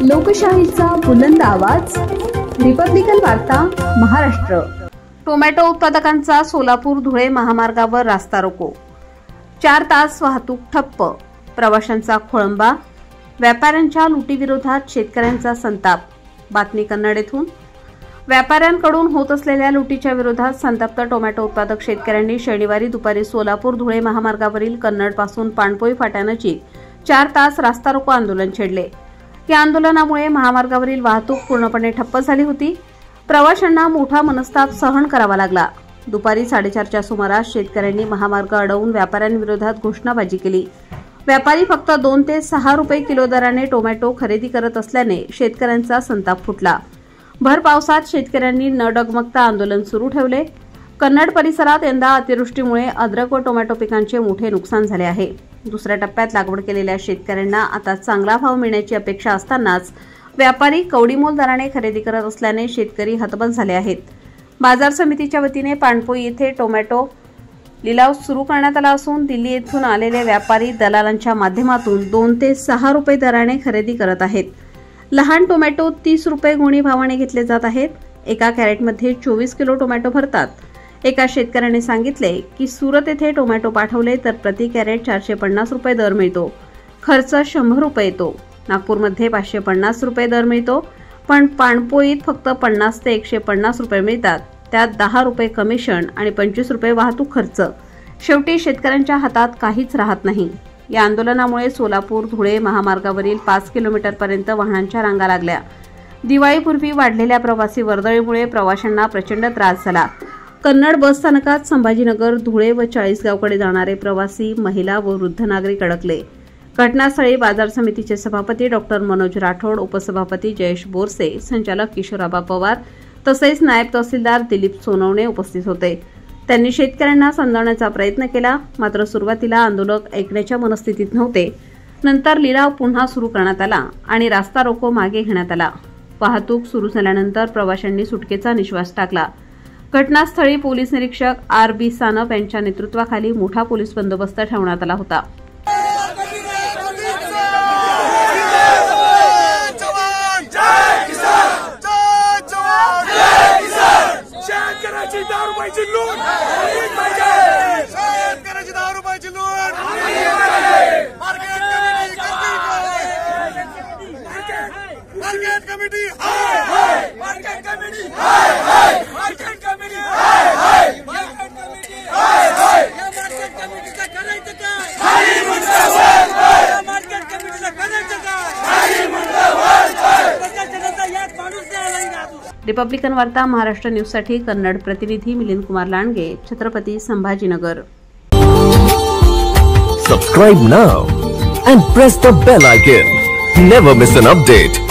लोकशाहीचा बुलंद आवाज, रिपब्लिकन वार्ता महाराष्ट्र। टोमॅटो उत्पादकांचा सोलापूर धुळे महामार्गावर रास्ता रोको, 4 तास वाहतूक ठप्प, प्रवाशांचा खोळंबा, व्यापाऱ्यांच्या लुटीविरोधात शेतकऱ्यांचा संताप। बातमी कन्नड येथून। व्यापाऱ्यांकडून होत असलेल्या लुटीच्या विरोधात संतप्त टोमॅटो उत्पादक शेतकऱ्यांनी शनिवारी दुपारी सोलापूर धुळे महामार्गावरील कन्नड पासून पाणपोई फाट्यानजीक 4 तास रास्ता रोको आंदोलन छेडले। या आंदोलनामुळे महामार्गावरील वाहतूक पूर्णपणे ठप्प झाली होती। प्रवाशांना मोठा मनस्ताप सहन करावा लागला। दुपारी 4:30च्या सुमारास शेतकऱ्यांनी महामार्ग अडवून व्यापाऱ्यांविरोधात घोषणाबाजी केली। व्यापारी फक्त 2 ते 6 रुपये किलो दराने टोमॅटो खरेदी करत असल्याने शेतकऱ्यांचा संताप फुटला। भर पावसात शेतकऱ्यांनी न डगमगता आंदोलन सुरू ठेवले। कन्नड परिसरात यंदा अतिवृष्टीमुळे अद्रक व टोमॅटो पिकांचे मोठे नुकसान झाले आहे। दुसऱ्या टप्प्यात लागवड केलेल्या शेतकऱ्यांना आता चांगला भाव मिळण्याची अपेक्षा असतानाच व्यापारी कवडीमोल दराने खरेदी करत असल्याने शेतकरी हतबल झाले आहेत। बाजार समितीच्या वतीने पाणपोई येथे टोमॅटो लिलाव सुरू करण्यात आला असून दिल्ली येथून आलेले व्यापारी दलालांच्या माध्यमातून 2 ते 6 रुपये दराने खरेदी करत आहेत। लहान टोमॅटो 30 रुपये गोणी भावाने घेतले जात आहेत। एका कॅरेटमध्ये 24 किलो टोमॅटो भरतात। एका शेतकऱ्याने सांगितले की सुरत येथे टोमॅटो पाठवले तर प्रति कॅरेट 450 रुपये दर मिळतो, खर्च 100 रुपये येतो। नागपूरमध्ये 550 रुपये दर मिळतो, पण पाणपोईत फक्त 50 ते 150 रुपये मिळतात। त्यात 10 रुपये कमिशन आणि 25 रुपये वाहतूक खर्च। शेवटी शेतकऱ्यांच्या हातात काहीच राहत नाही। या आंदोलनामुळे सोलापूर धुळे महामार्गावरील 5 किलोमीटरपर्यंत वाहनांच्या रांगा लागल्या। दिवाळीपूर्वी वाढलेल्या प्रवासी वर्दळीमुळे प्रवाशांना प्रचंड त्रास झाला। कन्नड बस स्थानकात संभाजीनगर, धुळे व चाळीसगावकडे जाणारे प्रवासी, महिला व वृद्ध नागरिक अडकले। घटनास्थळी बाजार समितीचे सभापती डॉक्टर मनोज राठोड, उपसभापती जयेश बोरसे, संचालक किशोराबा पवार तसेच नायब तहसीलदार दिलीप सोनवणे उपस्थित होते। त्यांनी शेतकऱ्यांना समजावण्याचा प्रयत्न केला, मात्र सुरुवातीला आंदोलक ऐकण्याच्या मनस्थितीत नव्हते। नंतर लिलाव पुन्हा सुरू करण्यात आला आणि रास्ता रोको मागे घेण्यात आला। वाहतूक सुरू झाल्यानंतर प्रवाशांनी सुटकेचा निश्वास टाकला। घटनास्थळी पोलीस निरीक्षक आर.बी. सानप यांच्या नेतृत्वाखाली मोठा पोलीस बंदोबस्त ठेवण्यात आला होता। रिपब्लिकन वार्ता महाराष्ट्र न्यूजसाठी कन्नड प्रतिनिधी Milind Kumar Landge, Chhatrapati Sambhajinagar. Subscribe now and press the bell icon. Never miss an update.